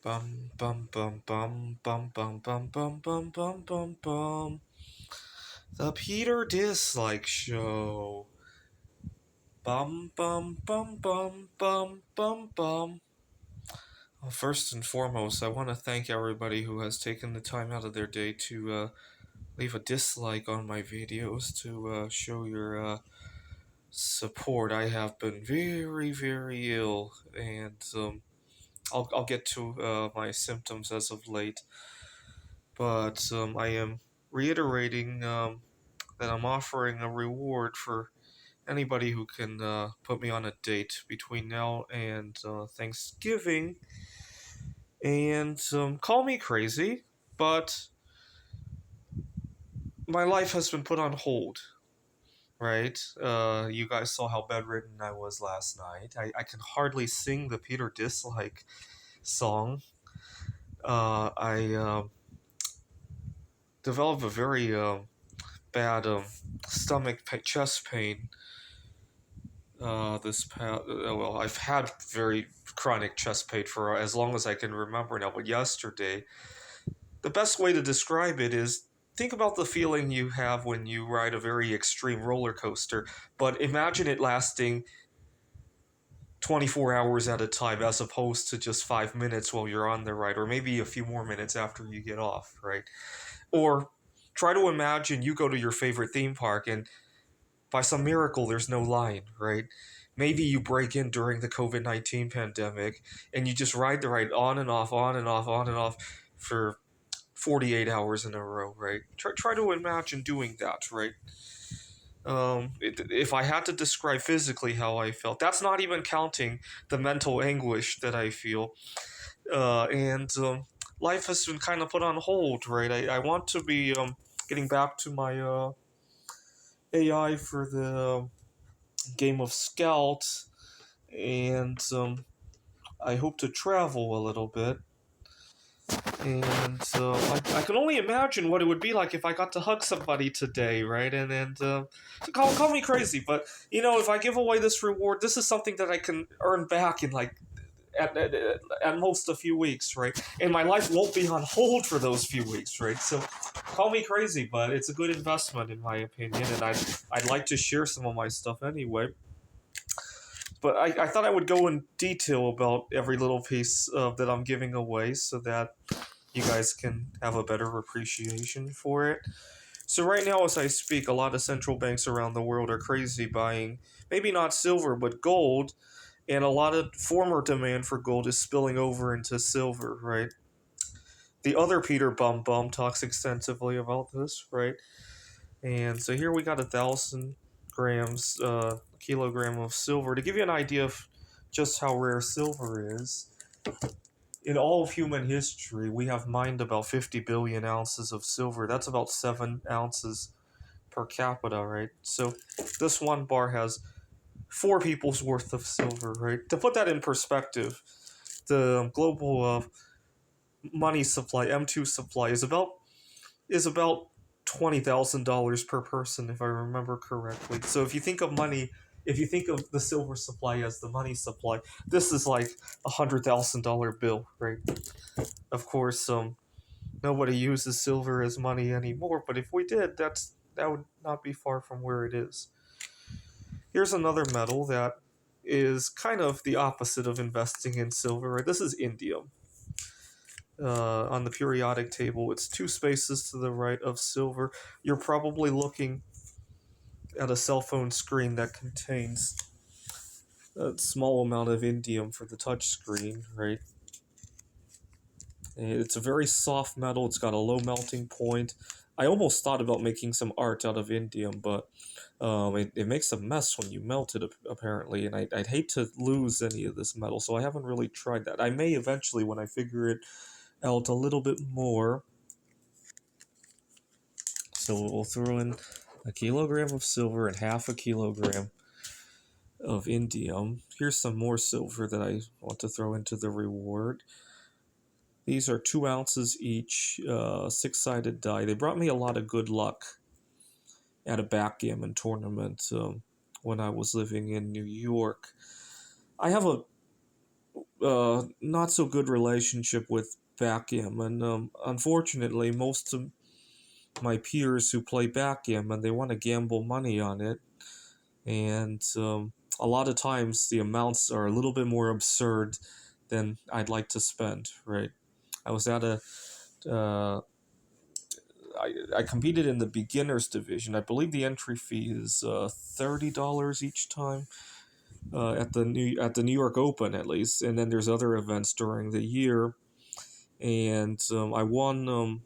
Bum bum bum bum bum bum bum bum bum bum bum bum. The Peter Dislike Show. Bum bum bum bum bum bum bum. Well, first and foremost, I want to thank everybody who has taken the time out of their day to leave a dislike on my videos to show your support. I have been very, very ill, and I'll get to my symptoms as of late. But I am reiterating that I'm offering a reward for anybody who can put me on a date between now and Thanksgiving. And call me crazy, but my life has been put on hold, right? You guys saw how bedridden I was last night. I can hardly sing the Peter Dislike song. I developed a very bad chest pain. Well, I've had very chronic chest pain for as long as I can remember now. But yesterday, the best way to describe it is think about the feeling you have when you ride a very extreme roller coaster, but imagine it lasting 24 hours at a time as opposed to just 5 minutes while you're on the ride, or maybe a few more minutes after you get off, right? Or try to imagine you go to your favorite theme park and by some miracle there's no line, right? Maybe you break in during the COVID-19 pandemic and you just ride the ride on and off, on and off, on and off for 48 hours in a row, right? Try to imagine doing that, right? If I had to describe physically how I felt, that's not even counting the mental anguish that I feel. And life has been kind of put on hold, right? I want to be getting back to my AI for the game of Scout, and I hope to travel a little bit. And I can only imagine what it would be like if I got to hug somebody today, right? And so call me crazy, but if I give away this reward, this is something that I can earn back in like at most a few weeks, right? And my life won't be on hold for those few weeks, right? So call me crazy, but it's a good investment in my opinion, and I'd like to share some of my stuff anyway. But I thought I would go in detail about every little piece that I'm giving away so that you guys can have a better appreciation for it. So right now, as I speak, a lot of central banks around the world are crazy buying maybe not silver but gold, and a lot of former demand for gold is spilling over into silver, right? The other Peter Bum Bum talks extensively about this, right? And so here we got 1,000 grams, kilogram of silver. To give you an idea of just how rare silver is, in all of human history, we have mined about 50 billion ounces of silver. That's about 7 ounces per capita, right? So this one bar has four people's worth of silver, right? To put that in perspective, the global money supply, M2 supply, is about $20,000 per person, if I remember correctly. So if you think of money, if you think of the silver supply as the money supply, this is like $100,000 bill, right? Of course, nobody uses silver as money anymore, but if we did, that would not be far from where it is. Here's another metal that is kind of the opposite of investing in silver. Right? This is indium. On the periodic table, it's two spaces to the right of silver. You're probably looking at a cell phone screen that contains a small amount of indium for the touch screen, right? It's a very soft metal. It's got a low melting point. I almost thought about making some art out of indium, but it makes a mess when you melt it, apparently, and I'd hate to lose any of this metal, so I haven't really tried that. I may eventually when I figure it out a little bit more. So we'll throw in a kilogram of silver and half a kilogram of indium. Here's some more silver that I want to throw into the reward. These are 2 ounces each, six-sided die. They brought me a lot of good luck at a backgammon tournament when I was living in New York. I have not so good relationship with backgammon. Unfortunately, most of my peers who play backgammon, they want to gamble money on it, and a lot of times the amounts are a little bit more absurd than I'd like to spend. Right? I was at a uh, I competed in the beginners division. I believe the entry fee is $30 each time at the New York Open at least, and then there's other events during the year. And I won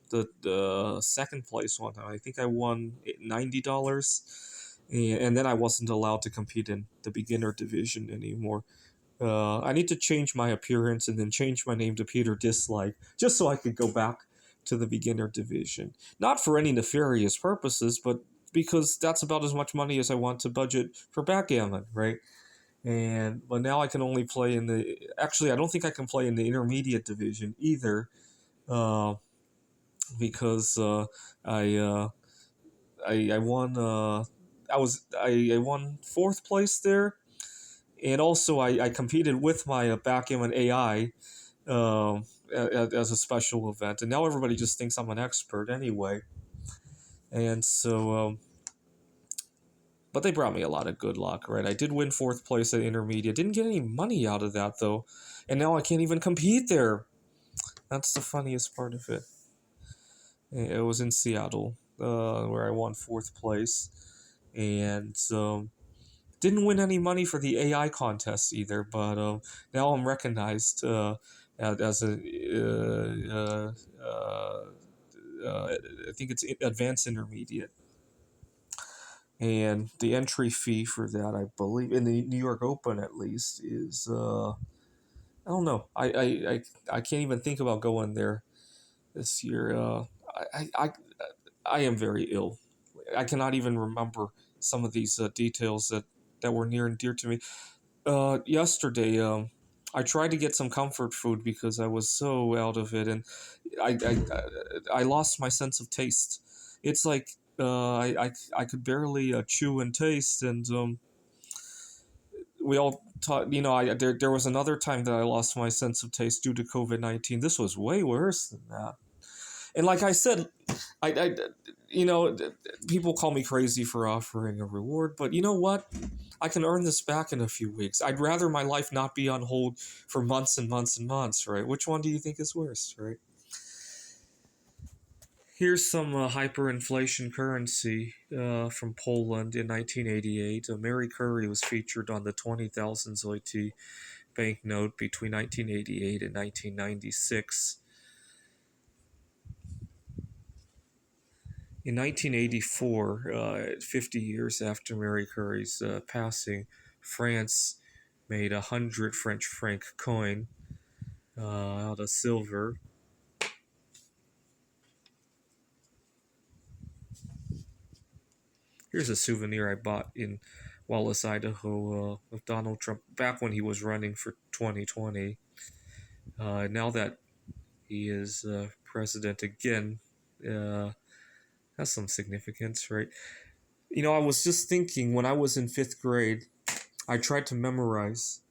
the second place one time. I think I won $90, and then I wasn't allowed to compete in the beginner division anymore. I need to change my appearance and then change my name to Peter Dislike just so I could go back to the beginner division. Not for any nefarious purposes, but because that's about as much money as I want to budget for backgammon, right? But now I can only play in the. Actually, I don't think I can play in the intermediate division either, uh, because I, uh, I won. I won fourth place there, and also I competed with my backgammon AI as a special event, and now everybody just thinks I'm an expert anyway. And so, but they brought me a lot of good luck, right? I did win fourth place at intermediate, didn't get any money out of that though, and now I can't even compete there. That's the funniest part of it. It was in Seattle, where I won fourth place, and didn't win any money for the AI contest either. But now I'm recognized as a I think it's advanced intermediate, and the entry fee for that, I believe, in the New York Open at least, is I don't know. I can't even think about going there this year. I, I I am very ill. I cannot even remember some of these details that were near and dear to me. Yesterday, I tried to get some comfort food because I was so out of it, and I lost my sense of taste. It's like I could barely chew and taste, and we all taught. There was another time that I lost my sense of taste due to COVID-19. This was way worse than that. And like I said, I people call me crazy for offering a reward, but you know what? I can earn this back in a few weeks. I'd rather my life not be on hold for months and months and months, right? Which one do you think is worse, right? Here's some hyperinflation currency from Poland in 1988. Mary Curry was featured on the 20,000 zloty banknote between 1988 and 1996. In 1984, 50 years after Mary Curry's passing, France made 100 French franc coin out of silver. Here's a souvenir I bought in Wallace, Idaho, of Donald Trump back when he was running for 2020. Now that he is president again, has some significance, right? I was just thinking when I was in fifth grade, I tried to memorize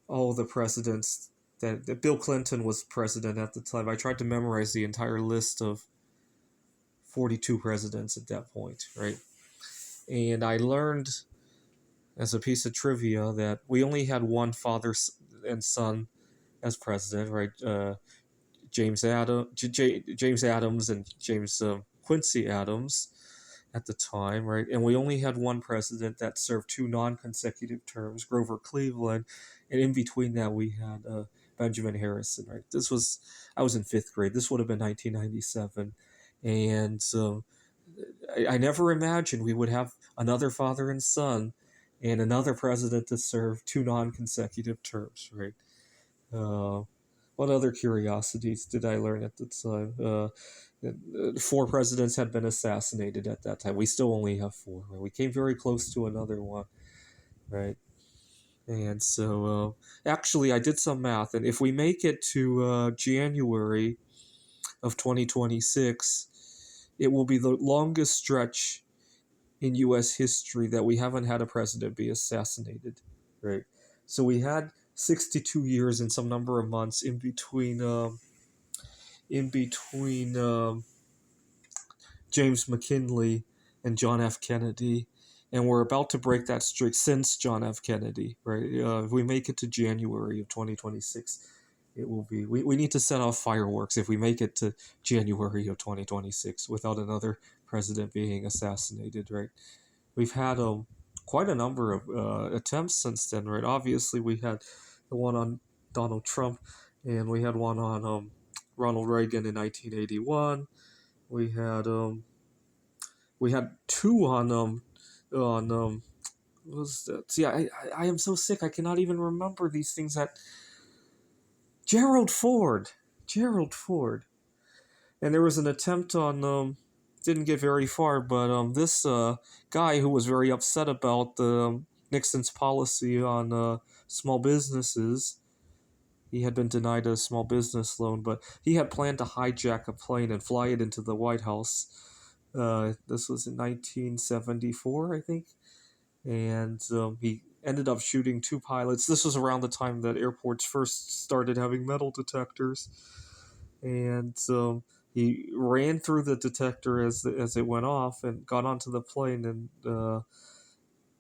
all the presidents that Bill Clinton was president at the time. I tried to memorize the entire list of 42 presidents at that point, right? And I learned as a piece of trivia that we only had one father and son as president, right? James Adams and James Quincy Adams at the time, right? And we only had one president that served two non-consecutive terms, Grover Cleveland, and in between that we had Benjamin Harrison, right? I was in fifth grade. This would have been 1997, and I never imagined we would have another father and son, and another president to serve two non-consecutive terms, right? Uh, what other curiosities did I learn at the time? Four presidents had been assassinated at that time. We still only have four. Right? We came very close to another one, right? And so, actually, I did some math, and if we make it to January of 2026, it will be the longest stretch in U.S. history that we haven't had a president be assassinated, right? So we had 62 years and some number of months in between James McKinley and John F. Kennedy, and we're about to break that streak since John F. Kennedy. Right? If we make it to January of 2026, it will be. We need to set off fireworks if we make it to January of 2026 without another president being assassinated. Right? We've had quite a number of attempts since then. Right? Obviously, we had the one on Donald Trump, and we had one on Ronald Reagan in 1981. We had two on what was that? See, I am so sick I cannot even remember these things. That Gerald Ford, and there was an attempt on didn't get very far, but this guy who was very upset about Nixon's policy on small businesses. He had been denied a small business loan, but he had planned to hijack a plane and fly it into the White House. This was in 1974, I think. And he ended up shooting two pilots. This was around the time that airports first started having metal detectors. And he ran through the detector as it went off and got onto the plane and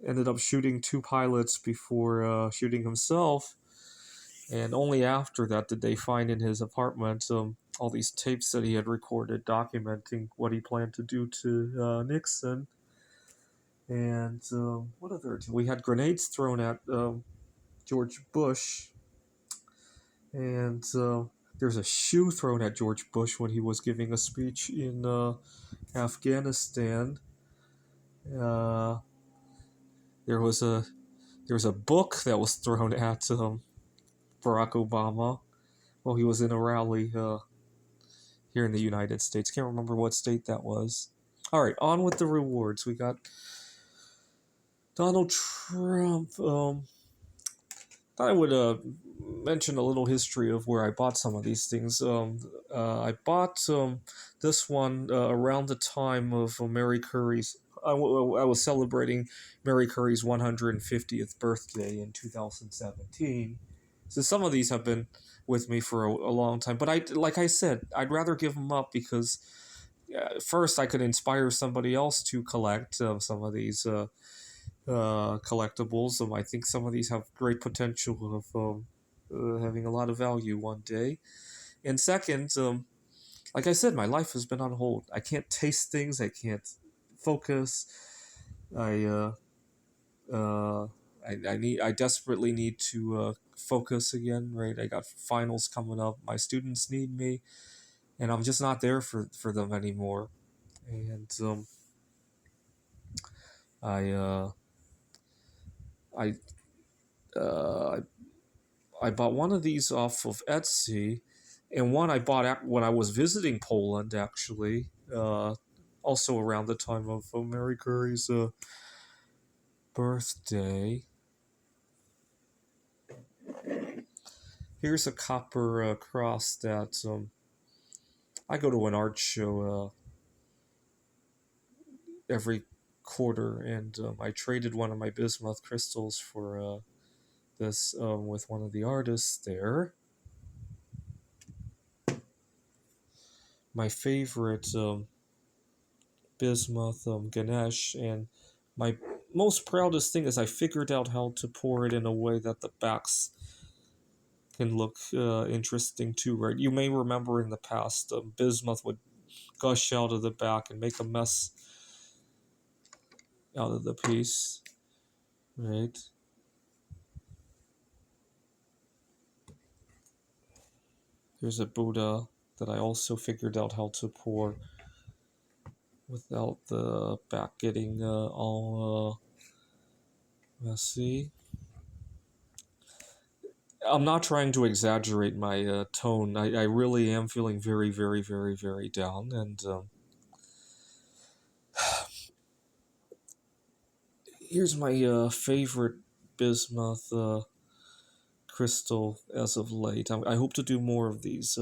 ended up shooting two pilots before shooting himself. And only after that did they find in his apartment all these tapes that he had recorded documenting what he planned to do to Nixon. And what other? We had grenades thrown at George Bush. And there's a shoe thrown at George Bush when he was giving a speech in Afghanistan. There was a book that was thrown at Barack Obama while he was in a rally here in the United States. Can't remember what state that was. All right, on with the rewards. We got Donald Trump. I would mention a little history of where I bought some of these things. I bought this one around the time of Mary Curry's. I was celebrating Mary Curry's 150th birthday in 2017. So some of these have been with me for a long time. But like I said, I'd rather give them up because first I could inspire somebody else to collect some of these collectibles. I think some of these have great potential of having a lot of value one day. And second, like I said, my life has been on hold. I can't taste things. I can't focus. I I desperately need to focus again. Right, I got finals coming up. My students need me, and I'm just not there for them anymore. And I I uh, I bought one of these off of Etsy, and one I bought when I was visiting Poland, actually. Also around the time of Mary Curry's birthday. Here's a copper cross that I go to an art show every quarter, and I traded one of my bismuth crystals for this with one of the artists there. My favorite bismuth Ganesh, and my most proudest thing is I figured out how to pour it in a way that the backs can look interesting too, right? You may remember in the past, bismuth would gush out of the back and make a mess out of the piece, right? Here's a Buddha that I also figured out how to pour without the back getting all messy. I'm not trying to exaggerate my tone. I really am feeling very, very, very, very down. And here's my favorite bismuth crystal as of late. I hope to do more of these.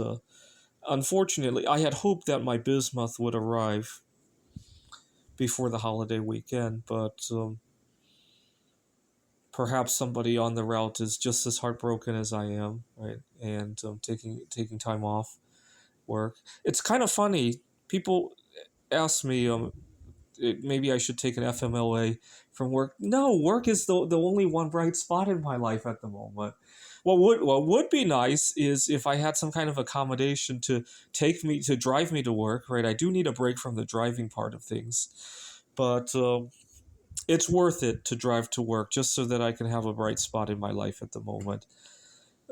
Unfortunately, I had hoped that my bismuth would arrive before the holiday weekend, but perhaps somebody on the route is just as heartbroken as I am, right? And taking time off work. It's kind of funny. People ask me, maybe I should take an FMLA from work. No, work is the only one bright spot in my life at the moment. What would be nice is if I had some kind of accommodation to drive me to work, right? I do need a break from the driving part of things, but it's worth it to drive to work just so that I can have a bright spot in my life at the moment.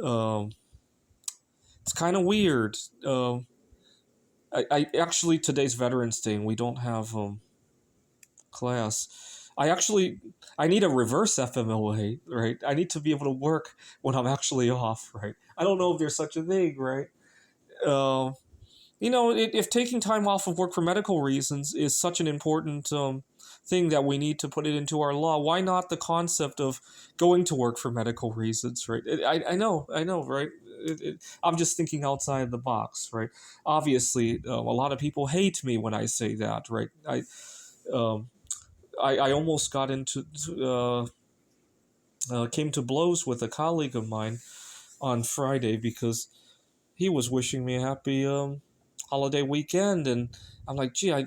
Um, it's kind of weird. I actually, today's Veterans Day and we don't have class. I need a reverse FMLA, right? I need to be able to work when I'm actually off, right? I don't know if there's such a thing, right? Um, if taking time off of work for medical reasons is such an important thing that we need to put it into our law, why not the concept of going to work for medical reasons, right? I know, right? I'm just thinking outside the box, right? Obviously, a lot of people hate me when I say that, right? Um, I almost got came to blows with a colleague of mine on Friday because he was wishing me a happy holiday weekend, and I'm like, gee, I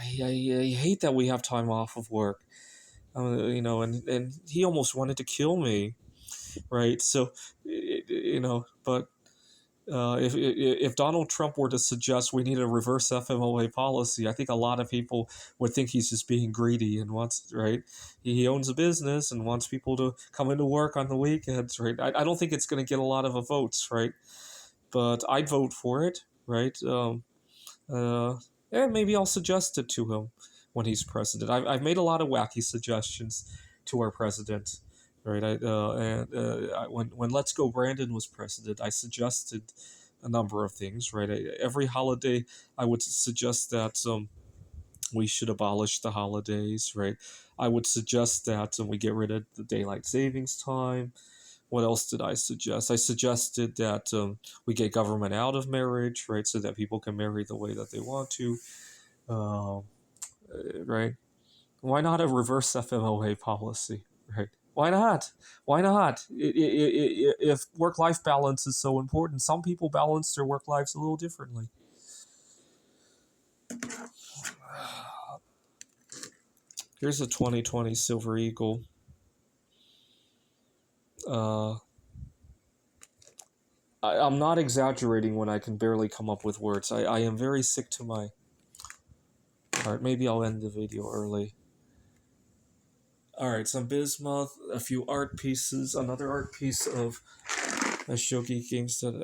hate that we have time off of work, and he almost wanted to kill me, right? So, but if Donald Trump were to suggest we need a reverse FMLA policy, I think a lot of people would think he's just being greedy and wants, right. He owns a business and wants people to come into work on the weekends, right. I don't think it's going to get a lot of votes, right. But I'd vote for it, right. Uh, Maybe I'll suggest it to him when he's president. I've made a lot of wacky suggestions to our president. Right, when Let's Go Brandon was president, I suggested a number of things. Right, every holiday, I would suggest that we should abolish the holidays. Right, I would suggest that we get rid of the daylight savings time. What else did I suggest? I suggested that we get government out of marriage, right, so that people can marry the way that they want to. Um, right? Why not a reverse FMLA policy, right? Why not? Why not? If work life balance is so important, some people balance their work lives a little differently. Here's a 2020 Silver Eagle. Uh, I'm not exaggerating when I can barely come up with words. I am very sick to my heart. Maybe I'll end the video early. Alright, some bismuth, a few art pieces, another art piece of Shogi Games that